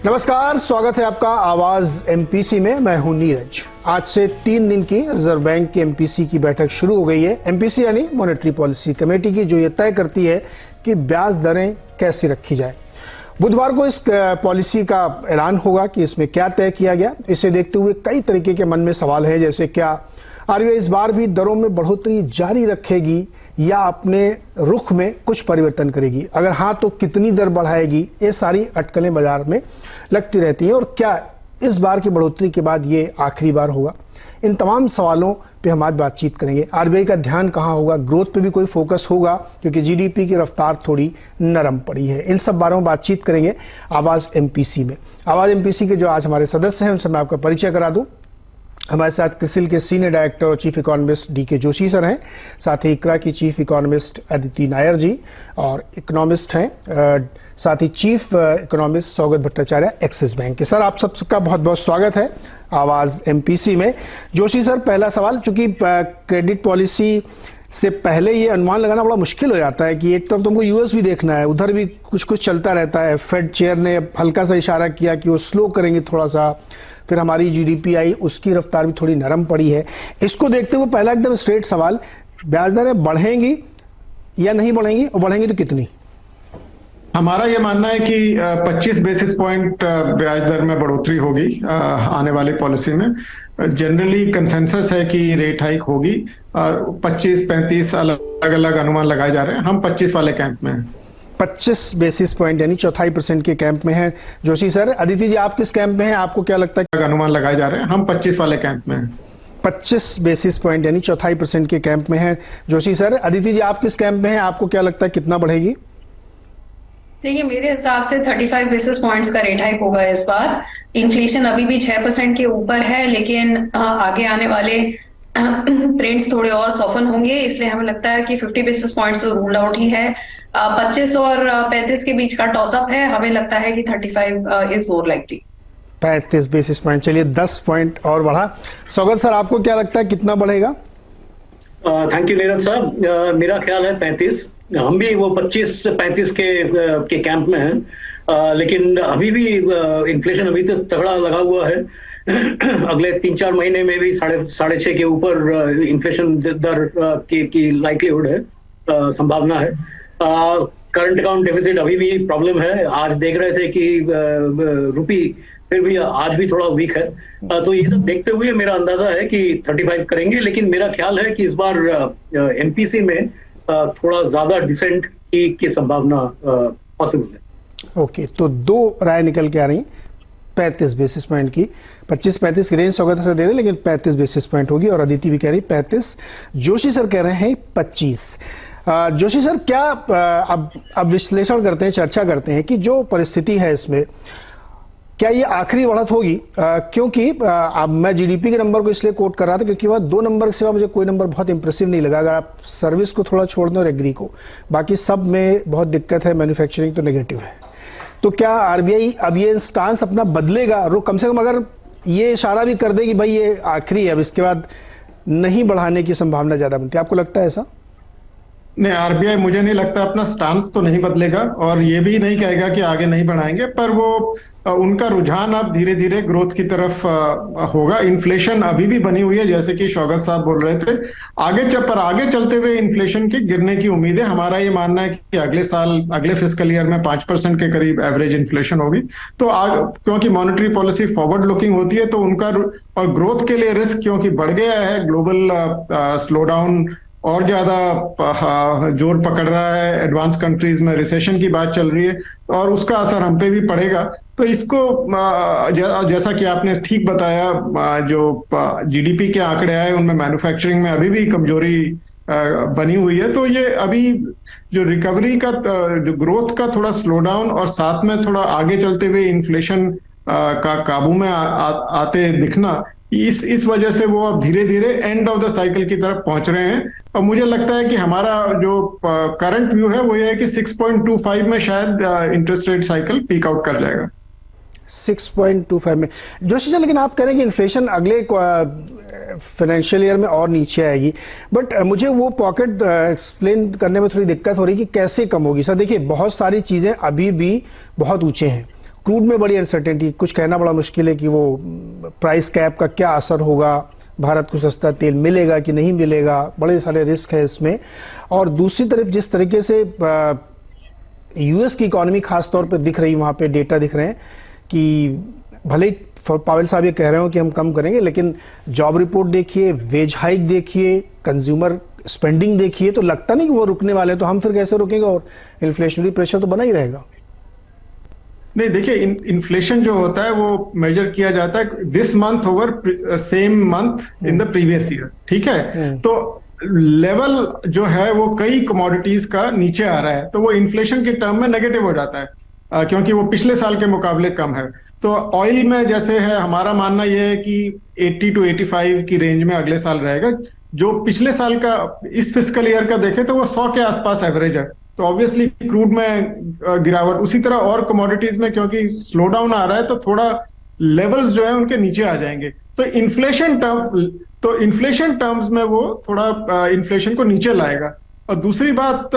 नमस्कार, स्वागत है आपका आवाज एमपीसी में। मैं हूं नीरज। आज से 3 दिन की रिजर्व बैंक की एमपीसी की बैठक शुरू हो गई है। एमपीसी यानी मॉनेटरी पॉलिसी कमेटी की, जो ये तय करती है कि ब्याज दरें कैसी रखी जाए। बुधवार को इस पॉलिसी का ऐलान होगा कि इसमें क्या तय किया गया। इसे देखते हुए कई तरीके के मन में सवाल है, जैसे क्या आरबीआई इस बार भी दरों में बढ़ोतरी जारी रखेगी या अपने रुख में कुछ परिवर्तन करेगी। अगर हाँ तो कितनी दर बढ़ाएगी। ये सारी अटकलें बाजार में लगती रहती हैं। और क्या इस बार की बढ़ोतरी के बाद ये आखिरी बार होगा। इन तमाम सवालों पे हम आज बातचीत करेंगे। आरबीआई का ध्यान कहाँ होगा, ग्रोथ पे भी कोई फोकस होगा क्योंकि जीडीपी की रफ्तार थोड़ी नरम पड़ी है। इन सब बारों में बातचीत करेंगे आवाज एमपीसी में। आवाज एमपीसी के जो आज हमारे सदस्य हैं उनसे मैं आपका परिचय करा दूं। हमारे साथ क्रिसिल के सीनियर डायरेक्टर और chief economist DK Joshi sir हैं, साथ ही इकरा की चीफ इकोनॉमिस्ट अदिति नायर जी और इकोनॉमिस्ट हैं, साथ ही chief economist Saugata Bhattacharya Axis bank के। सर, आप सबका बहुत बहुत स्वागत है आवाज एमपीसी में। जोशी सर, पहला सवाल, चूंकि क्रेडिट पॉलिसी से पहले ये अनुमान लगाना बड़ा मुश्किल हो जाता है कि एक तरफ तुमको यूएस भी देखना है, उधर भी कुछ कुछ चलता रहता है। फेड चेयर ने हल्का सा इशारा किया कि वो स्लो करेंगे थोड़ा सा, फिर हमारी जीडीपी आई, उसकी रफ्तार भी थोड़ी नरम पड़ी है। इसको देखते हुए पहला एकदम स्ट्रेट सवाल, ब्याज दरें बढ़ेंगी या नहीं बढ़ेंगी, और बढ़ेंगी तो कितनी? हमारा ये मानना है कि 25 बेसिस पॉइंट ब्याज दर में बढ़ोतरी होगी आने वाली पॉलिसी में। जनरली कंसेंसस है कि रेट हाइक होगी। 25-35 अलग अलग अनुमान लगाए जा रहे हैं। हम 25 वाले कैंप में हैं। 25 बेसिस पॉइंट यानी 0.25% के कैंप में है जोशी सर। अदिति जी, आप किस कैंप में हैं? आपको क्या लगता है? अनुमान लगाए जा रहे हैं। हम 25 वाले कैंप में हैं। 25 बेसिस पॉइंट यानी 0.25% के कैंप में है जोशी सर। अदिति जी, आप किस कैंप में हैं? आपको क्या लगता है कितना बढ़ेगी? देखिए, मेरे हिसाब से 35 बेसिस पॉइंट्स का रेट हाइक होगा इस बार। इन्फ्लेशन अभी भी 6% के ऊपर है, लेकिन आगे आने वाले प्रिंट्स थोड़े और सॉफन होंगे, इसलिए हमें लगता है कि 50 बेसिस पॉइंट्स तो रूल्ड आउट ही है। 25 और 35 के बीच का टॉसअप है। हमें लगता है कि 35 is more likely. 35 basis point, चलिए 10 पॉइंट और बढ़ा। सौगत सर, आपको क्या लगता है कितना बढ़ेगा? थैंक यू नीरज साहब। मेरा ख्याल है 35। हम भी वो 25 से 35 के कैंप में हैं। लेकिन अभी भी इन्फ्लेशन अभी तक तगड़ा लगा हुआ है। अगले 3-4 महीने में भी 6.5 के ऊपर इन्फ्लेशन दर की लाइक्लीहुड है, संभावना है। करंट अकाउंट डेफिसिट अभी भी प्रॉब्लम है। आज देख रहे थे कि रुपी फिर भी आज भी थोड़ा वीक है। तो ये सब देखते हुए मेरा अंदाजा है कि 35 करेंगे, लेकिन मेरा ख्याल है कि इस बार एमपीसी में थोड़ा ज्यादा डिसेंट की संभावना पॉसिबल है। ओके, तो 2 राय निकल के आ रही 35 बेसिस पॉइंट की। 25-35 की रेंज सौगत सर दे रहे हैं, लेकिन 35 बेसिस पॉइंट होगी। और अदिति भी कह रही 35। जोशी सर कह रहे हैं 25। जोशी सर, क्या अब विश्लेषण करते हैं, चर्चा करते हैं कि जो परिस्थिति है इसमें क्या ये आखिरी बढ़त होगी? क्योंकि अब मैं जीडीपी के नंबर को इसलिए कोट कर रहा था क्योंकि वह 2 नंबर के सिवा मुझे कोई नंबर बहुत इंप्रेसिव नहीं लगा। अगर आप सर्विस को थोड़ा छोड़ दें और एग्री को, बाकी सब में बहुत दिक्कत है। मैन्युफैक्चरिंग तो नेगेटिव है। तो क्या आरबीआई अब ये स्टांस अपना बदलेगा, रुख कम से कम अगर ये इशारा भी कर दे कि भाई ये आखिरी है, अब इसके बाद नहीं बढ़ाने की संभावना ज्यादा बनती है? आपको लगता है ऐसा? नहीं, आरबीआई मुझे नहीं लगता अपना स्टांस तो नहीं बदलेगा और ये भी नहीं कहेगा कि आगे नहीं बढ़ाएंगे, पर वो उनका रुझान अब धीरे धीरे ग्रोथ की तरफ होगा। इन्फ्लेशन अभी भी बनी हुई है, जैसे कि शौगत साहब बोल रहे थे। आगे चलते हुए इन्फ्लेशन की गिरने की उम्मीद है। हमारा ये मानना है कि अगले साल, अगले फिस्कल ईयर में 5% के करीब एवरेज इन्फ्लेशन होगी। तो क्योंकि मॉनेटरी पॉलिसी फॉरवर्ड लुकिंग होती है, तो उनका और ग्रोथ के लिए रिस्क क्योंकि बढ़ गया है, ग्लोबल स्लोडाउन और ज्यादा जोर पकड़ रहा है, एडवांस कंट्रीज में रिसेशन की बात चल रही है और उसका असर हम पे भी पड़ेगा। तो इसको जैसा कि आपने ठीक बताया, जो जीडीपी के आंकड़े आए उनमें मैन्युफैक्चरिंग में अभी भी कमजोरी बनी हुई है। तो ये अभी जो रिकवरी का, जो ग्रोथ का थोड़ा स्लो डाउन और साथ में थोड़ा आगे चलते हुए इन्फ्लेशन का काबू में आते दिखना, इस वजह से वो अब धीरे धीरे एंड ऑफ द साइकिल की तरफ पहुंच रहे हैं। और मुझे लगता है कि हमारा जो करंट व्यू है वो ये है कि 6.25 में शायद interest rate cycle peak out कर जाएगा। 6.25 में जोशी जी, लेकिन आप कह रहे हैं कि इन्फ्लेशन अगले फाइनेंशियल ईयर में और नीचे आएगी, बट मुझे वो पॉकेट एक्सप्लेन करने में थोड़ी दिक्कत हो रही है कि कैसे कम होगी। सर देखिए, बहुत सारी चीजें अभी भी बहुत ऊंचे हैं। क्रूड में बड़ी अनसर्टेनिटी, कुछ कहना बड़ा मुश्किल है कि वो प्राइस कैप का क्या असर होगा, भारत को सस्ता तेल मिलेगा कि नहीं मिलेगा, बड़े सारे रिस्क है इसमें। और दूसरी तरफ जिस तरीके से यूएस की इकोनॉमी खास तौर पे दिख रही, वहाँ पे डेटा दिख रहे हैं कि भले ही पावेल साहब ये कह रहे हो कि हम कम करेंगे, लेकिन जॉब रिपोर्ट देखिए, वेज हाइक देखिए, कंज्यूमर स्पेंडिंग देखिए, तो लगता नहीं कि वो रुकने वाले हैं। तो हम फिर कैसे रुकेंगे, और इन्फ्लेशनरी प्रेशर तो बना ही रहेगा। नहीं, देखिए, इन्फ्लेशन जो होता है वो मेजर किया जाता है this month over same month in the previous year, ठीक है। तो लेवल जो है वो कई कमोडिटीज का नीचे आ रहा है, तो वो इन्फ्लेशन के टर्म में नेगेटिव हो जाता है, क्योंकि वो पिछले साल के मुकाबले कम है। तो ऑयल में जैसे है, हमारा मानना यह है कि 80 to 85 की रेंज में अगले साल रहेगा। जो पिछले साल का, इस फिस्कल ईयर का देखें तो वो 100 के आसपास एवरेज है। तो ऑब्वियसली क्रूड में गिरावट, उसी तरह और कमोडिटीज में क्योंकि स्लो डाउन आ रहा है तो थोड़ा लेवल्स जो है उनके नीचे आ जाएंगे। तो इन्फ्लेशन टर्म्स में वो थोड़ा इन्फ्लेशन को नीचे लाएगा। और दूसरी बात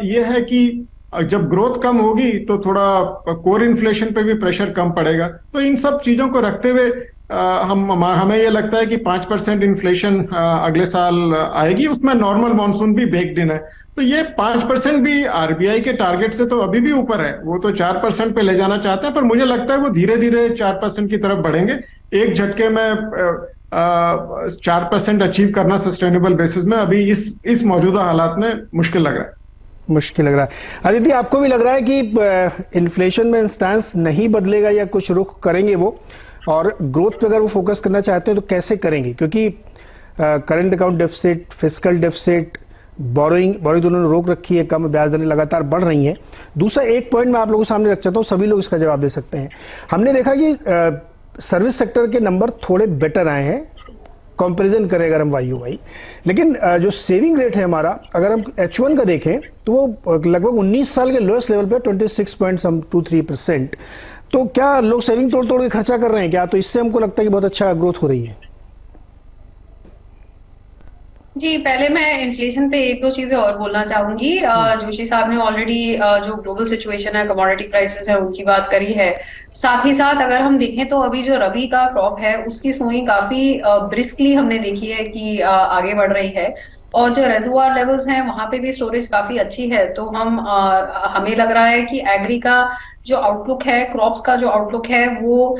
यह है कि जब ग्रोथ कम होगी तो थोड़ा कोर इन्फ्लेशन पे भी प्रेशर कम पड़ेगा। तो इन सब चीजों को रखते हुए हमें ये लगता है कि 5% इन्फ्लेशन अगले साल आएगी, उसमें नॉर्मल मॉनसून भी बेक्ड इन है। तो ये 5% भी आरबीआई के टारगेट से तो अभी भी ऊपर है। वो तो 4% पे ले जाना चाहते हैं, पर मुझे लगता है वो धीरे धीरे 4% की तरफ बढ़ेंगे। एक झटके में 4% अचीव करना सस्टेनेबल बेसिस में अभी इस मौजूदा हालात में मुश्किल लग रहा है। मुश्किल लग रहा है। अदिति, आपको भी लग रहा है कि इन्फ्लेशन में स्टैंस नहीं बदलेगा या कुछ रुख करेंगे वो, और ग्रोथ पे अगर वो फोकस करना चाहते हैं तो कैसे करेंगे? क्योंकि current account deficit, fiscal deficit, borrowing दोनों ने रोक रखी है, कम ब्याज दरें लगातार बढ़ रही हैं। दूसरा एक पॉइंट मैं आप लोगों के सामने रख चाहता हूँ, सभी लोग इसका जवाब दे सकते हैं। हमने देखा कि सर्विस सेक्टर के नंबर थोड़े बेटर आए हैं कंपैरिजन करें अगर हम YoY, लेकिन जो सेविंग रेट है हमारा, अगर हम H1 का देखें तो वो लगभग 19 साल के लोएस्ट लेवल पे 26.23%। तो क्या लोग सेविंग तोड़ तोड़ के खर्चा कर रहे हैं क्या? तो इससे हमको लगता है कि बहुत अच्छा ग्रोथ हो रही है। जी, पहले मैं इन्फ्लेशन पे एक दो चीजें और बोलना चाहूंगी। जोशी साहब ने ऑलरेडी जो ग्लोबल सिचुएशन है, कमोडिटी प्राइसेस है, उनकी बात करी है। साथ ही साथ अगर हम देखें तो अभी जो रबी का क्रॉप है उसकी सोइंग काफी ब्रिस्कली हमने देखी है कि आगे बढ़ रही है, और जो रेजर्वोयर लेवल्स हैं वहां पे भी स्टोरेज काफी अच्छी है। तो हमें लग रहा है कि एग्री का जो आउटलुक है, क्रॉप्स का जो आउटलुक है वो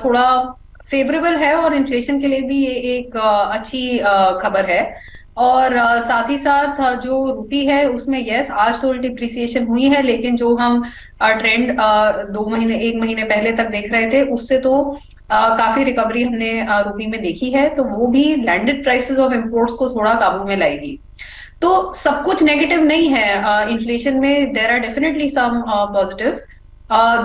थोड़ा फेवरेबल है, और इन्फ्लेशन के लिए भी ये एक अच्छी खबर है। और साथ ही साथ जो रुपी है उसमें यस आज थोड़ी डिप्रिसिएशन हुई है, लेकिन जो हम ट्रेंड 1 महीने पहले तक देख रहे थे उससे तो काफी रिकवरी हमने रुपी में देखी है। तो वो भी लैंडेड प्राइसेस ऑफ इम्पोर्ट्स को थोड़ा काबू में लाएगी। तो सब कुछ नेगेटिव नहीं है इन्फ्लेशन में, there are definitely some positives.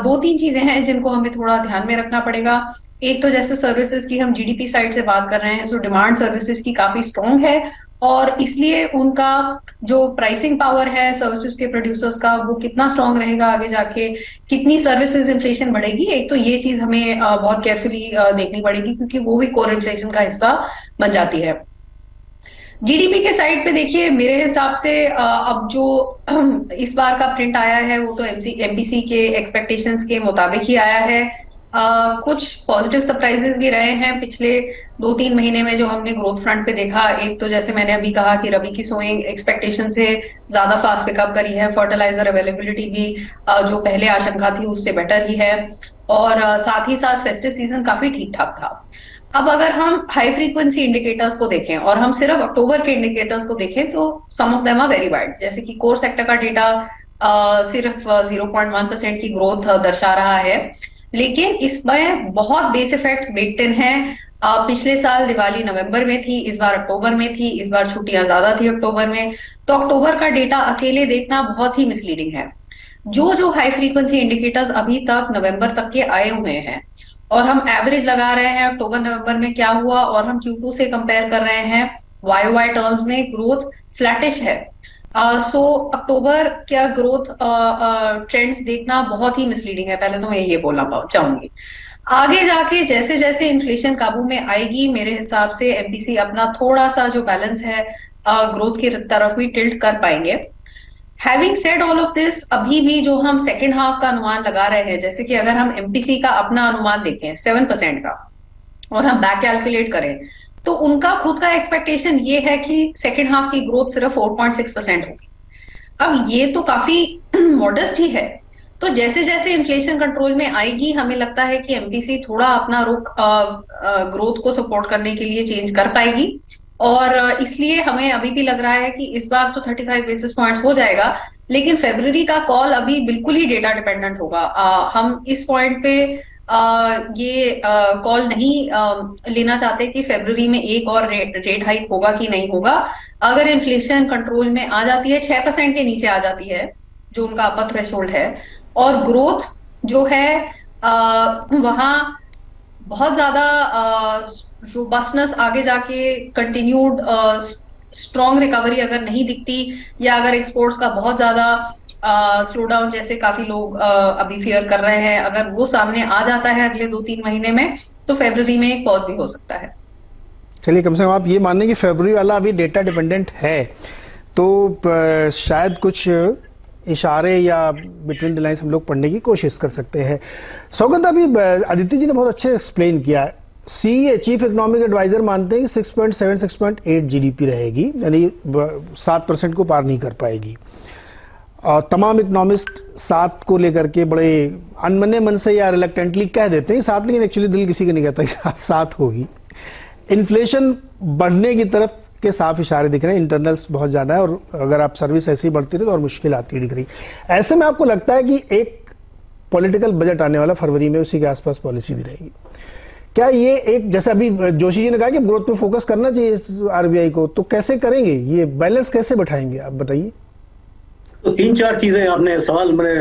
2-3 चीजें हैं जिनको हमें थोड़ा ध्यान में रखना पड़ेगा। एक तो जैसे सर्विसेज की हम जीडीपी साइड से बात कर रहे हैं, सो डिमांड सर्विसेज की काफी स्ट्रॉन्ग है, और इसलिए उनका जो प्राइसिंग पावर है सर्विसेज के प्रोड्यूसर्स का वो कितना स्ट्रॉन्ग रहेगा आगे जाके, कितनी सर्विसेज इन्फ्लेशन बढ़ेगी। एक तो ये चीज हमें बहुत केयरफुली देखनी पड़ेगी, क्योंकि वो भी कोर इन्फ्लेशन का हिस्सा बन जाती है। जीडीपी के साइड पे देखिए, मेरे हिसाब से अब जो इस बार का प्रिंट आया है वो तो एमपीसी के एक्सपेक्टेशंस के मुताबिक ही आया है। कुछ पॉजिटिव सरप्राइजेस भी रहे हैं पिछले 2-3 महीने में जो हमने ग्रोथ फ्रंट पे देखा। एक तो जैसे मैंने अभी कहा कि रबी की सोइंग एक्सपेक्टेशन से ज्यादा फास्ट पिकअप करी है, फर्टिलाइजर अवेलेबिलिटी भी जो पहले आशंका थी उससे बेटर ही है, और साथ ही साथ फेस्टिव सीजन काफी ठीक ठाक था। अब अगर हम हाई फ्रीक्वेंसी इंडिकेटर्स को देखें और हम सिर्फ अक्टूबर के इंडिकेटर्स को देखें तो some of them are very bad. जैसे कि कोर सेक्टर का डेटा सिर्फ 0.1% की ग्रोथ दर्शा रहा है, लेकिन इसमें बहुत बेस इफेक्ट्स बेक्ड इन हैं। पिछले साल दिवाली नवंबर में थी, इस बार अक्टूबर में थी, इस बार छुट्टियां ज्यादा थी अक्टूबर में, तो अक्टूबर का डेटा अकेले देखना बहुत ही मिसलीडिंग है। जो हाई फ्रीक्वेंसी इंडिकेटर्स अभी तक नवंबर तक के आए हुए हैं और हम एवरेज लगा रहे हैं अक्टूबर नवंबर में क्या हुआ, और हम Q2 से कंपेयर कर रहे हैं, YoY टर्म्स में ग्रोथ फ्लैटिश है। सो अक्टूबर क्या ग्रोथ ट्रेंड्स देखना बहुत ही मिसलीडिंग है, पहले तो मैं ये बोलना चाहूंगी। आगे जाके जैसे जैसे इन्फ्लेशन काबू में आएगी, मेरे हिसाब से एमपीसी अपना थोड़ा सा जो बैलेंस है ग्रोथ की तरफ भी टिल्ट कर पाएंगे। Having said all of this, अभी भी जो हम सेकेंड हाफ का अनुमान लगा रहे हैं, जैसे कि अगर हम एमपीसी का अपना अनुमान देखें 7% का और हम बैक कैलकुलेट करें, तो उनका खुद का एक्सपेक्टेशन ये है कि सेकेंड हाफ की ग्रोथ सिर्फ 4.6% होगी। अब ये तो काफी मॉडेस्ट ही है। तो जैसे जैसे इन्फ्लेशन कंट्रोल में आएगी, हमें लगता है कि एमपीसी थोड़ा अपना रुख ग्रोथ को सपोर्ट करने के लिए चेंज कर पाएगी, और इसलिए हमें अभी भी लग रहा है कि इस बार तो 35 बेसिस पॉइंट्स हो जाएगा, लेकिन फरवरी का कॉल अभी बिल्कुल ही डेटा डिपेंडेंट होगा। हम इस पॉइंट पे ये कॉल नहीं लेना चाहते कि फरवरी में एक और रेट हाइक होगा कि नहीं होगा। अगर इन्फ्लेशन कंट्रोल में आ जाती है, 6% के नीचे आ जाती है जो उनका अपर थ्रेशोल्ड है, और ग्रोथ जो है वहां बहुत ज्यादा रोबस्टनेस आगे जाके कंटिन्यूड स्ट्रॉन्ग रिकवरी अगर नहीं दिखती, या अगर एक्सपोर्ट्स का बहुत ज्यादा स्लो डाउन जैसे काफी लोग अभी फियर कर रहे हैं, अगर वो सामने आ जाता है अगले 2-3 महीने में, तो फरवरी में एक पॉज भी हो सकता है। चलिए, कम से कम आप ये मान लें कि फरवरी वाला अभी डेटा डिपेंडेंट है, तो शायद कुछ इशारे या बिटवीन द लाइन्स हम लोग पढ़ने की कोशिश कर सकते हैं। सौगंध, अभी आदित्य जी ने बहुत अच्छे एक्सप्लेन किया है। सीईए चीफ इकोनॉमिक एडवाइजर मानते हैं कि 6.7 6.8 जीडीपी रहेगी, यानी 7% को पार नहीं कर पाएगी। और तमाम इकोनॉमिस्ट 7 को लेकर के बड़े अनमने मन से या रिलक्टेंटली कह देते हैं 7, लेकिन एक्चुअली दिल किसी का नहीं कहता कि 7 होगी। इन्फ्लेशन बढ़ने की तरफ के साफ इशारे दिख रहे हैं, इंटरनल्स बहुत ज़्यादा है, और अगर आप सर्विस ऐसी ही बढ़ती रही तो और मुश्किल आती दिख रही। ऐसे में आपको लगता है कि एक पॉलिटिकल बजट आने वाला फरवरी में, उसी के आसपास पॉलिसी भी रहेगी। क्या ये एक, जैसे अभी जोशी जी ने कहा कि ग्रोथ पे फोकस करना चाहिए आरबीआई को, तो कैसे करेंगे, ये बैलेंस कैसे बैठाएंगे, आप बताइए। तो 3-4 चीजें आपने सवाल में बड़े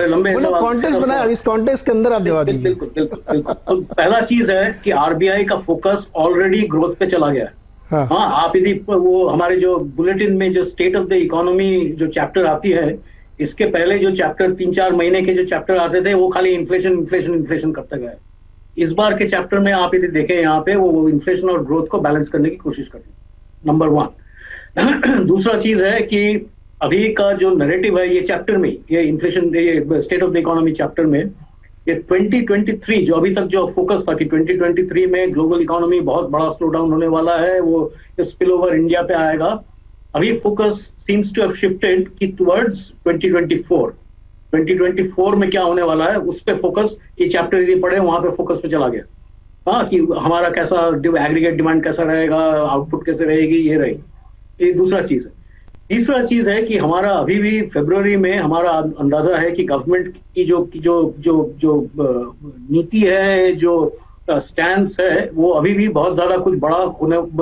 लंबे सवाल कॉन्टेक्स्ट बनाया, इस कॉन्टेक्स्ट के अंदर आप जवाब दीजिए। बिल्कुल। तो पहला चीज है कि आरबीआई का फोकस ऑलरेडी ग्रोथ पे चला गया है। हाँ, आप यदि वो हमारे जो बुलेटिन में जो स्टेट ऑफ द इकोनॉमी जो चैप्टर आती है, इसके पहले जो चैप्टर 3-4 महीने के जो चैप्टर आते थे, वो खाली इन्फ्लेशन करता गया है। इस बार के चैप्टर में आप यदि देखें, यहाँ पे वो इन्फ्लेशन और ग्रोथ को बैलेंस करने की कोशिश करते हैं, नंबर 1। दूसरा चीज है कि अभी का जो नैरेटिव है ये चैप्टर में, ये इन्फ्लेशन, ये state of the economy chapter में, ये 2023 जो अभी तक जो फोकस था कि 2023 में ग्लोबल इकोनॉमी बहुत बड़ा स्लो डाउन होने वाला है, वो स्पिल ओवर इंडिया पे आएगा। अभी focus seems to have shifted कि टुवर्ड्स 2024 में क्या होने वाला है उस पे फोकस, ये चैप्टर यदि पढ़े वहां पे फोकस पे चला गया। हाँ, कि हमारा कैसा एग्रीगेट डिमांड कैसा रहेगा, आउटपुट कैसे रहेगी, ये रहेगी। ये दूसरा चीज है। तीसरा चीज है कि हमारा अभी भी फरवरी में हमारा अंदाजा है कि गवर्नमेंट की जो नीति है, जो स्टैंड है, वो अभी भी बहुत ज्यादा कुछ बड़ा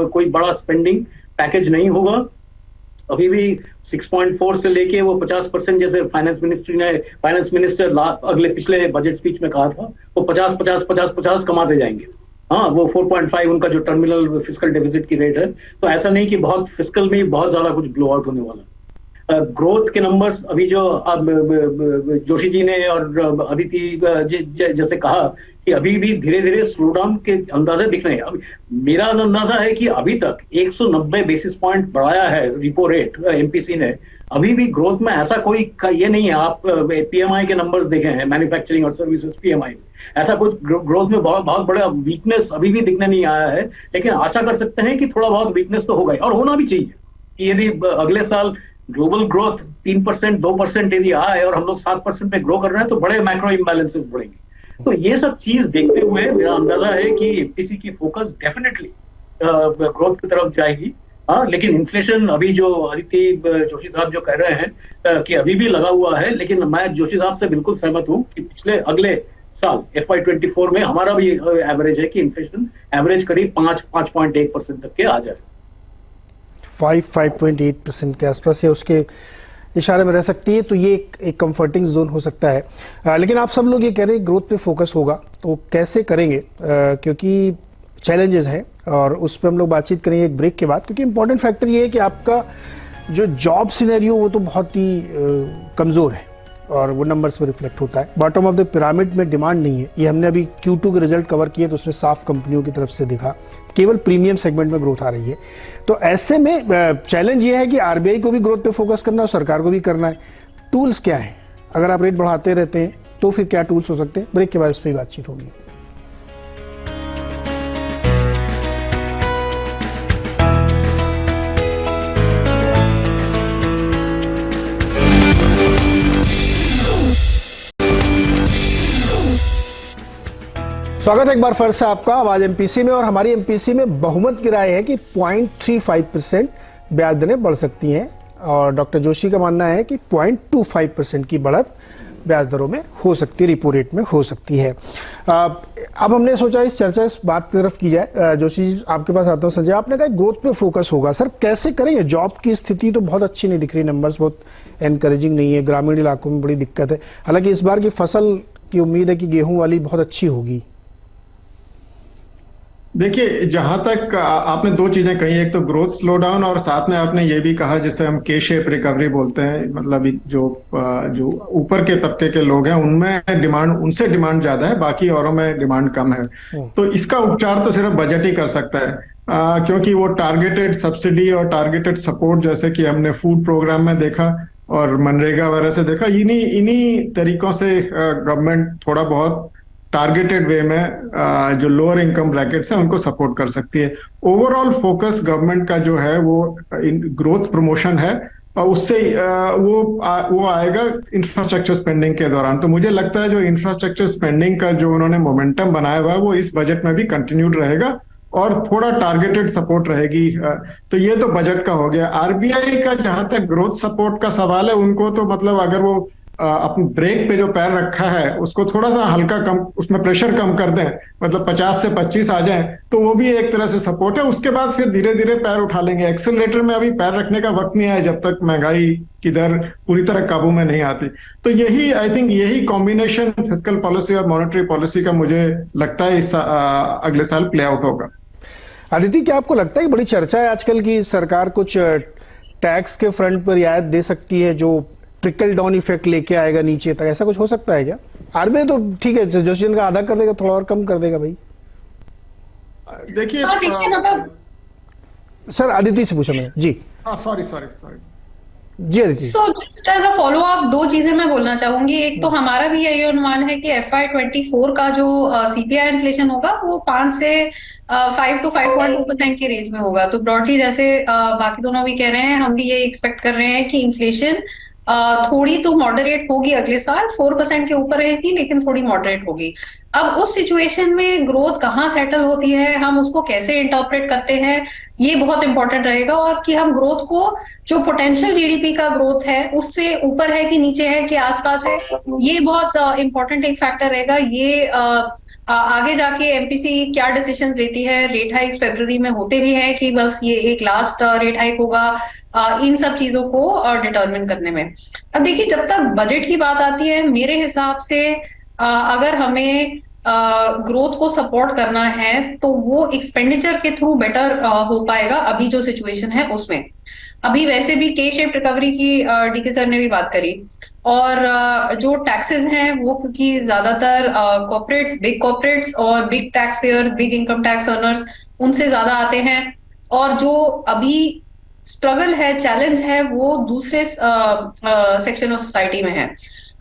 कोई बड़ा स्पेंडिंग पैकेज नहीं होगा। अभी भी 6.4 से लेके वो 50%, जैसे फाइनेंस मिनिस्टर अगले पिछले बजट स्पीच में कहा था, वो 50 कमाते जाएंगे। हाँ, वो 4.5 उनका जो टर्मिनल फिस्कल डेफिसिट की रेट है। तो ऐसा नहीं कि बहुत फिस्कल में बहुत ज्यादा कुछ ब्लो आउट होने वाला। ग्रोथ के नंबर्स अभी जो जोशी जी ने और अदिति जैसे कहा कि अभी भी धीरे धीरे स्लो डाउन के अंदाजे दिख रहे हैं। अब मेरा अंदाजा है कि अभी तक 190 बेसिस पॉइंट बढ़ाया है रिपो रेट एमपीसी ने। अभी भी ग्रोथ में ऐसा कोई ये नहीं है। आप पीएमआई के नंबर्स देखे हैं, मैन्युफैक्चरिंग और सर्विसेज पीएमआई, ऐसा कुछ ग्रोथ में बहुत बड़ा वीकनेस अभी भी दिखने नहीं आया है। लेकिन आशा कर सकते हैं कि थोड़ा बहुत वीकनेस तो होगा और होना भी चाहिए कि यदि अगले साल ग्लोबल ग्रोथ 3% 2% यदि आए और हम लोग 7% पे ग्रो कर रहे हैं तो बड़े मैक्रो इम्बैलेंसेस बढ़ेंगे। तो ये सब चीज देखते हुए मेरा अंदाजा है कि एमपीसी की फोकस डेफिनेटली ग्रोथ की तरफ जाएगी। हाँ, लेकिन इन्फ्लेशन अभी जो आदित्य जोशी साहब जो कह रहे हैं कि अभी भी लगा हुआ है, लेकिन मैं जोशी साहब से बिल्कुल सहमत हूँ कि अगले साल FY24 में हमारा भी एवरेज है कि इन्फ्लेशन एवरेज करीब 5.1% तक के आ जाए। 5.8% के आसपास या उसके इशारे में रह सकती है, तो ये एक कंफर्टिंग जोन हो सकता है। लेकिन आप सब लोग ये कह रहे हैं ग्रोथ पे फोकस होगा, तो कैसे करेंगे? क्योंकि चैलेंजेस हैं और उस पर हम लोग बातचीत करेंगे एक ब्रेक के बाद। क्योंकि इंपॉर्टेंट फैक्टर ये है कि आपका जो जॉब सिनेरियो वो तो बहुत ही कमज़ोर है। और वो नंबर्स में रिफ्लेक्ट होता है। बॉटम ऑफ द पिरामिड में डिमांड नहीं है, ये हमने अभी Q2 के रिजल्ट कवर किए तो उसमें साफ कंपनियों की तरफ से दिखा, केवल प्रीमियम सेगमेंट में ग्रोथ आ रही है। तो ऐसे में चैलेंज ये है कि आरबीआई को भी ग्रोथ पे फोकस करना है और सरकार को भी करना है। टूल्स क्या है? अगर आप रेट बढ़ाते रहते हैं तो फिर क्या टूल्स हो सकते हैं? ब्रेक के बाद इस पर बातचीत होगी। स्वागत है एक बार फिर से आपका आवाज एमपीसी में। और हमारी एमपीसी में बहुमत की राय है कि 0.35% ब्याज दरें बढ़ सकती हैं और डॉक्टर जोशी का मानना है कि 0.25% की बढ़त ब्याज दरों में हो सकती है, रिपो रेट में हो सकती है। अब हमने सोचा इस चर्चा इस बात की तरफ की जाए। जोशी जी आपके पास आता हूँ। संजय, आपने कहा ग्रोथ पे फोकस होगा, सर कैसे करेंगे? जॉब की स्थिति तो बहुत अच्छी नहीं दिख रही, नंबर्स बहुत एनकरेजिंग नहीं है, ग्रामीण इलाकों में बड़ी दिक्कत है। हालांकि इस बार की फसल की उम्मीद है कि गेहूं वाली बहुत अच्छी होगी। देखिए, जहां तक आपने दो चीजें कही, एक तो ग्रोथ स्लो डाउन और साथ में आपने ये भी कहा जिसे हम के शेप रिकवरी बोलते हैं, मतलब जो ऊपर के तबके के लोग हैं उनमें डिमांड, उनसे डिमांड ज्यादा है, बाकी औरों में डिमांड कम है। तो इसका उपचार तो सिर्फ बजट ही कर सकता है, क्योंकि वो टारगेटेड सब्सिडी और टारगेटेड सपोर्ट जैसे कि हमने फूड प्रोग्राम में देखा और मनरेगा वगैरह से देखा, इन्हीं तरीकों से गवर्नमेंट थोड़ा बहुत टारगेटेड वे में जो लोअर इनकम ब्रैकेट्स हैं उनको सपोर्ट कर सकती है। ओवरऑल फोकस गवर्नमेंट का जो है वो ग्रोथ प्रमोशन है और उससे वो आएगा इंफ्रास्ट्रक्चर स्पेंडिंग के दौरान। तो मुझे लगता है जो इंफ्रास्ट्रक्चर स्पेंडिंग का जो उन्होंने मोमेंटम बनाया हुआ है वो इस बजट में भी कंटिन्यूड रहेगा और थोड़ा टारगेटेड सपोर्ट रहेगी। तो ये तो बजट का हो गया। आरबीआई का जहां तक ग्रोथ सपोर्ट का सवाल है, उनको तो मतलब अगर वो अपने ब्रेक पे जो पैर रखा है उसको थोड़ा सा हल्का कम, उसमें प्रेशर कम कर दें, मतलब 50 से 25 आ जाए तो वो भी एक तरह से सपोर्ट है। उसके बाद फिर धीरे धीरे पैर उठा लेंगे। एक्सेलरेटर में अभी पैर रखने का वक्त नहीं आया जब तक महंगाई की दर पूरी तरह काबू में नहीं आती। तो यही आई थिंक यही कॉम्बिनेशन फिस्कल पॉलिसी और मॉनेटरी पॉलिसी का मुझे लगता है इस अगले साल प्ले आउट होगा। आदित्य, क्या आपको लगता है कि बड़ी चर्चा है आजकल की सरकार कुछ टैक्स के फ्रंट पर रियायत दे सकती है जो ट्रिकल डाउन इफेक्ट लेके आएगा नीचे तक? ऐसा कुछ हो सकता है क्या? आरबीआई तो ठीक है, जोशी का आधा कर देगा, थोड़ा और कम कर देगा भाई। देखिए मतलब सर आदित्य से पूछा मैंने जी। Sorry ji Aditya. So just as a follow up दो चीजें मैं बोलना चाहूंगी। एक तो हमारा भी यही अनुमान है कि FY24 का जो सीपीआई इन्फ्लेशन होगा वो 5 से 5 to 5.2% की रेंज में होगा। तो ब्रॉडली जैसे बाकी दोनों भी कह रहे हैं, हम भी ये एक्सपेक्ट कर रहे हैं कि इन्फ्लेशन थोड़ी तो मॉडरेट होगी अगले साल, 4% के ऊपर रहेगी लेकिन थोड़ी मॉडरेट होगी। अब उस सिचुएशन में ग्रोथ कहाँ सेटल होती है, हम उसको कैसे इंटरप्रेट करते हैं, ये बहुत इंपॉर्टेंट रहेगा। और कि हम ग्रोथ को, जो पोटेंशियल जीडीपी का ग्रोथ है उससे ऊपर है कि नीचे है कि आसपास है, ये बहुत इंपॉर्टेंट एक फैक्टर रहेगा। ये आगे जाके एमपीसी क्या डिसीजन लेती है, रेट हाइक्स फरवरी में होते भी हैं कि बस ये एक लास्ट रेट हाइक होगा, इन सब चीजों को डिटरमिन करने में। अब देखिए, जब तक बजट की बात आती है, मेरे हिसाब से अगर हमें ग्रोथ को सपोर्ट करना है तो वो एक्सपेंडिचर के थ्रू बेटर हो पाएगा अभी जो सिचुएशन है उसमें। अभी वैसे भी के शेप रिकवरी की डीके सर ने भी बात करी, और जो टैक्सेस हैं वो क्योंकि ज्यादातर कॉर्पोरेट्स, बिग कॉर्पोरेट्स और big tax payers, big income tax earners, उनसे ज्यादा आते हैं। और जो अभी स्ट्रगल है, चैलेंज है, वो दूसरे सेक्शन ऑफ सोसाइटी में है।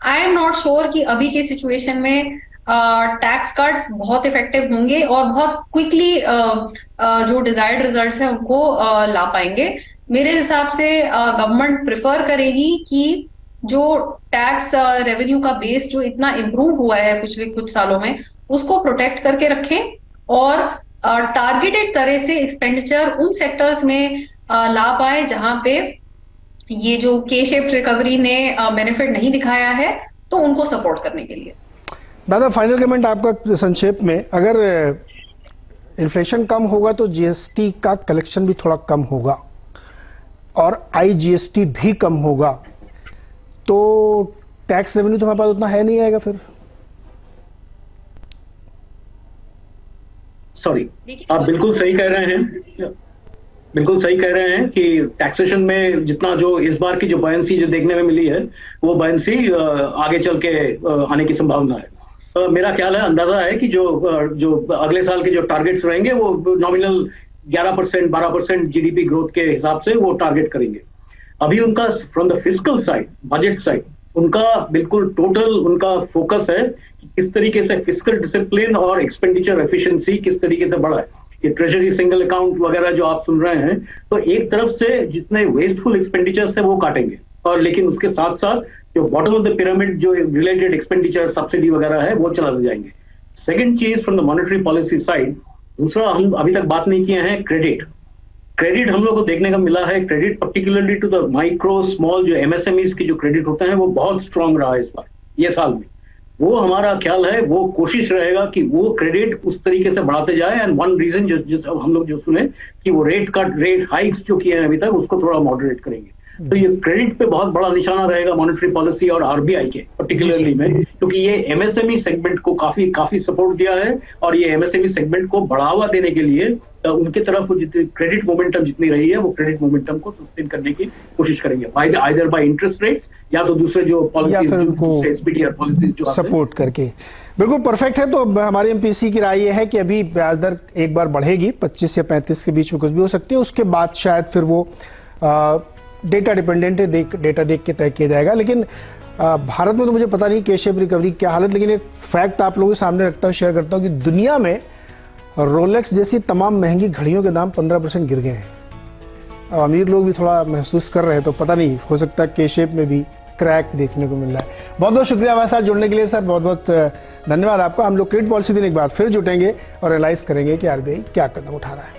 आई एम नॉट श्योर कि अभी की सिचुएशन में टैक्स कट्स बहुत इफेक्टिव होंगे और बहुत क्विकली जो डिजायर्ड रिजल्ट्स हैं उनको ला पाएंगे। मेरे हिसाब से गवर्नमेंट प्रिफर करेगी कि जो टैक्स रेवेन्यू का बेस जो इतना इम्प्रूव हुआ है पिछले कुछ सालों में, उसको प्रोटेक्ट करके रखें और टारगेटेड तरह से एक्सपेंडिचर उन सेक्टर्स में ला पाए जहां पे ये जो के शेप्ड रिकवरी ने बेनिफिट नहीं दिखाया है, तो उनको सपोर्ट करने के लिए। दादा, फाइनल कमेंट आपका संक्षेप में। अगर इन्फ्लेशन कम होगा तो जीएसटी का कलेक्शन भी थोड़ा कम होगा और आईजीएसटी भी कम होगा, तो टैक्स रेवेन्यू तो हमारे पास उतना है नहीं आएगा फिर। सॉरी, आप बिल्कुल सही कह रहे हैं। बिल्कुल सही कह रहे हैं कि टैक्सेशन में जितना जो इस बार की जो बयानसी जो देखने में मिली है, वो बयानसी आगे चल के आने की संभावना है। मेरा ख्याल है, अंदाजा है कि जो अगले साल के जो टारगेट्स रहेंगे वो नॉमिनल 11%, 12% जीडीपी ग्रोथ के हिसाब से वो टारगेट करेंगे। अभी उनका from the fiscal side, budget side, उनका बिल्कुल टोटल उनका फोकस है कि किस तरीके से फिस्कल डिसिप्लिन और एक्सपेंडिचर एफिशिएंसी किस तरीके से बढ़ा है। ये ट्रेजरी सिंगल अकाउंट वगैरह जो आप सुन रहे हैं, तो एक तरफ से जितने वेस्टफुल एक्सपेंडिचर्स है वो काटेंगे, और लेकिन उसके साथ साथ जो बॉटम ऑफ द पिरामिड जो रिलेटेड एक्सपेंडिचर सब्सिडी वगैरह है वो चलाते जाएंगे। सेकंड चीज from the monetary policy side, दूसरा हम अभी तक बात नहीं किए हैं क्रेडिट हम लोग को देखने का मिला है। Credit particularly to the micro small जो एमएसएमईज की जो क्रेडिट होते हैं वो बहुत स्ट्रांग रहा है इस बार, ये साल में। वो हमारा ख्याल है, वो कोशिश रहेगा कि वो क्रेडिट उस तरीके से बढ़ाते जाए। एंड वन रीजन जो हम लोग जो सुने कि वो रेट हाइक्स जो किए हैं अभी तक, उसको थोड़ा मॉडरेट करेंगे। तो ये क्रेडिट पे बहुत बड़ा निशाना रहेगा मॉनेटरी पॉलिसी और आरबीआई के पर्टिकुलरली में, क्योंकि ये एमएसएमई सेगमेंट को काफी सपोर्ट दिया है, और ये एमएसएमई सेगमेंट को बढ़ावा देने के लिए उनके तरफ जितनी क्रेडिट मोमेंटम जितनी रही है, वो क्रेडिट मोमेंटम को सस्टेन करने की कोशिश करेंगे, आइदर बाय इंटरेस्ट रेट्स या तो दूसरे जो पॉलिसीज एसपीटीआर पॉलिसीज जो सपोर्ट करके। बिल्कुल परफेक्ट है। तो हमारी एमपीसी की राय ये है कि अभी ब्याज दर एक बार बढ़ेगी, 25 या 35 के बीच में कुछ भी हो सकती है, उसके बाद शायद फिर वो डेटा डिपेंडेंट डेटा देख के तय किया जाएगा। लेकिन भारत में तो मुझे पता नहीं के शेप रिकवरी क्या हालत, लेकिन एक फैक्ट आप लोगों के सामने रखता हूँ, शेयर करता हूँ कि दुनिया में रोलेक्स जैसी तमाम महंगी घड़ियों के दाम 15% गिर गए हैं। अब अमीर लोग भी थोड़ा महसूस कर रहे हैं, तो पता नहीं, हो सकता है के शेप में भी क्रैक देखने को मिल रहा है। बहुत बहुत शुक्रिया हमारे साथ जुड़ने के लिए सर, बहुत बहुत धन्यवाद आपका। हम लोग क्रेडिट पॉलिसी दिन एक बार फिर जुटेंगे और एनालाइज करेंगे कि आरबीआई क्या कदम उठा रहा है।